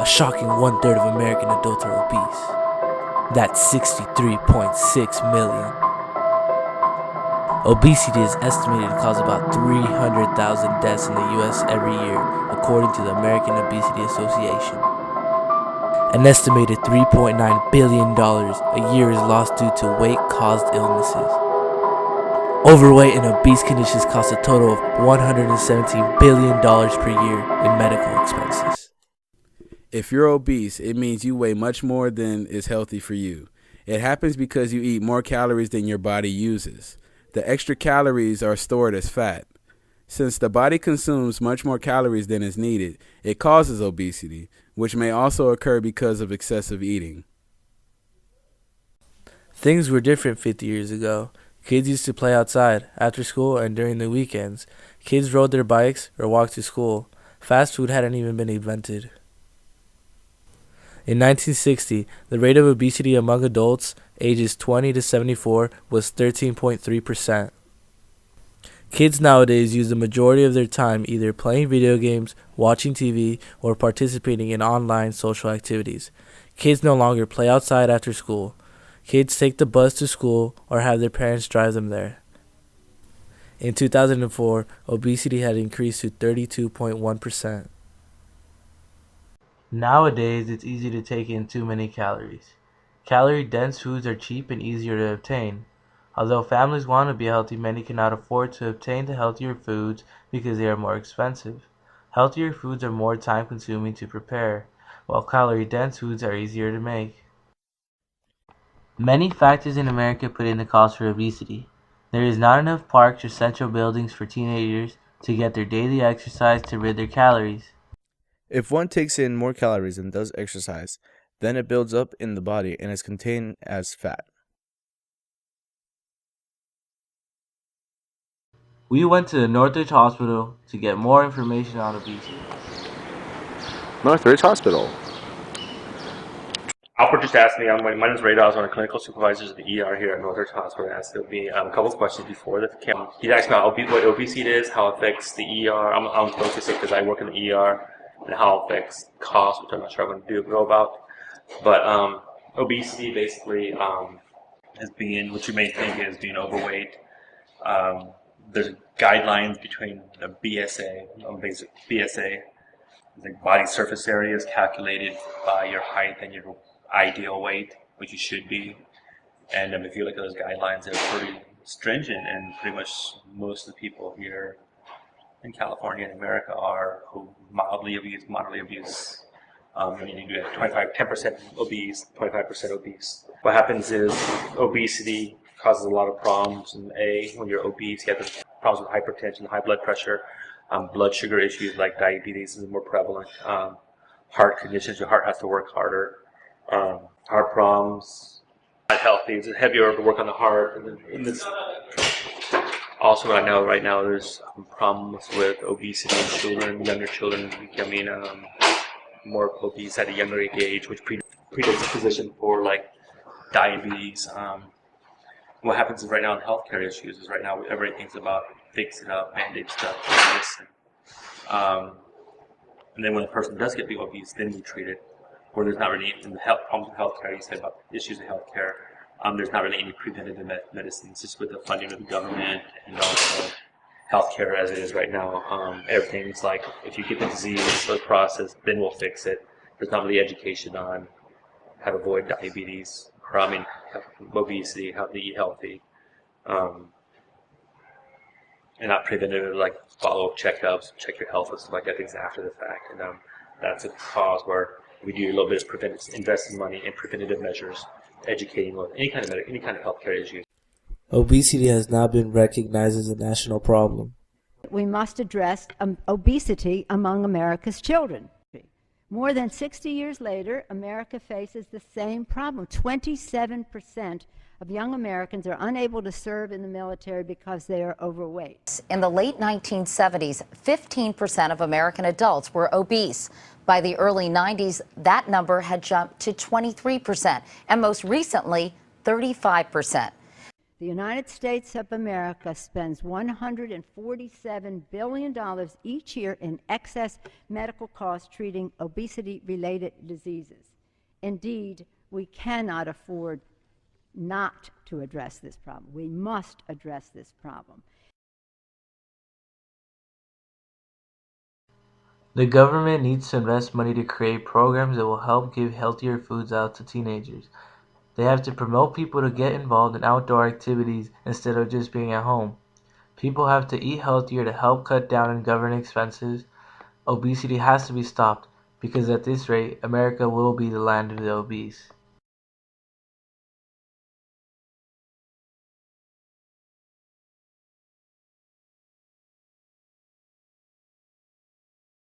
shocking 1/3 of American adults are obese. That's 63.6 million. Obesity is estimated to cause about 300,000 deaths in the U.S. every year, according to the American Obesity Association. An estimated $3.9 billion a year is lost due to weight-caused illnesses. Overweight and obese conditions cost a total of $117 billion per year in medical expenses. If you're obese, it means you weigh much more than is healthy for you. It happens because you eat more calories than your body uses. The extra calories are stored as fat. Since the body consumes much more calories than is needed, it causes obesity, which may also occur because of excessive eating. Things were different 50 years ago. Kids used to play outside, after school and during the weekends. Kids rode their bikes or walked to school. Fast food hadn't even been invented. In 1960, the rate of obesity among adults ages 20 to 74 was 13.3%. Kids nowadays use the majority of their time either playing video games, watching TV, or participating in online social activities. Kids no longer play outside after school. Kids take the bus to school or have their parents drive them there. In 2004, obesity had increased to 32.1%. Nowadays, it's easy to take in too many calories. Calorie-dense foods are cheap and easier to obtain. Although families want to be healthy, many cannot afford to obtain the healthier foods because they are more expensive. Healthier foods are more time-consuming to prepare, while calorie-dense foods are easier to make. Many factors in America put in the cause for obesity. There is not enough parks or central buildings for teenagers to get their daily exercise to rid their calories. If one takes in more calories and does exercise, then it builds up in the body and is contained as fat. We went to the Northridge Hospital to get more information on obesity. Northridge Hospital. Alfred just asked me, my name is Ray, I was one of the clinical supervisors of the ER here at Northridge Hospital, and asked me a couple of questions before the camera. He asked me what obesity is, how it affects the ER. I'm focusing because I work in the ER, and how it affects costs, which I'm not sure I'm going to go about. But obesity basically is being, what you may think is being overweight. There's guidelines between the basic BSA. The body surface area is calculated by your height and your ideal weight, which you should be. And if you look at those guidelines, they're pretty stringent, and pretty much most of the people here in California and America are mildly obese, moderately obese. When you do 10% obese, 25% obese. What happens is obesity causes a lot of problems. And when you're obese, you have the problems with hypertension, high blood pressure, blood sugar issues like diabetes is more prevalent. Heart conditions, your heart has to work harder. Heart problems, not healthy. It's heavier to work on the heart. And this, also, I know right now there's problems with obesity in children, younger children becoming more obese at a younger age, which predisposition for like diabetes. What happens right now in healthcare issues is right now everything's about fix it up, band-aid stuff, and then when a person does get obese, then we treat it. Where there's not really any problems with healthcare, you said about issues of healthcare. There's not really any preventative medicines, just with the funding of the government and also healthcare as it is right now. Everything's like, if you get the disease or the process, then we'll fix it. There's not really education on how to avoid diabetes, or obesity, how to eat healthy, and not preventative, like follow-up checkups, check your health and stuff like that, things after the fact. And that's a cause where we do a little bit of preventive, investing money in preventative measures, educating with any kind of healthcare issues. Obesity has now been recognized as a national problem. We must address obesity among America's children. More than 60 years later, America faces the same problem. 27% of young Americans are unable to serve in the military because they are overweight. In the late 1970s, 15% of American adults were obese. By the early 90s, that number had jumped to 23%, and most recently, 35%. The United States of America spends $147 billion each year in excess medical costs treating obesity-related diseases. Indeed, we cannot afford not to address this problem. We must address this problem. The government needs to invest money to create programs that will help give healthier foods out to teenagers. They have to promote people to get involved in outdoor activities instead of just being at home. People have to eat healthier to help cut down on government expenses. Obesity has to be stopped because at this rate, America will be the land of the obese.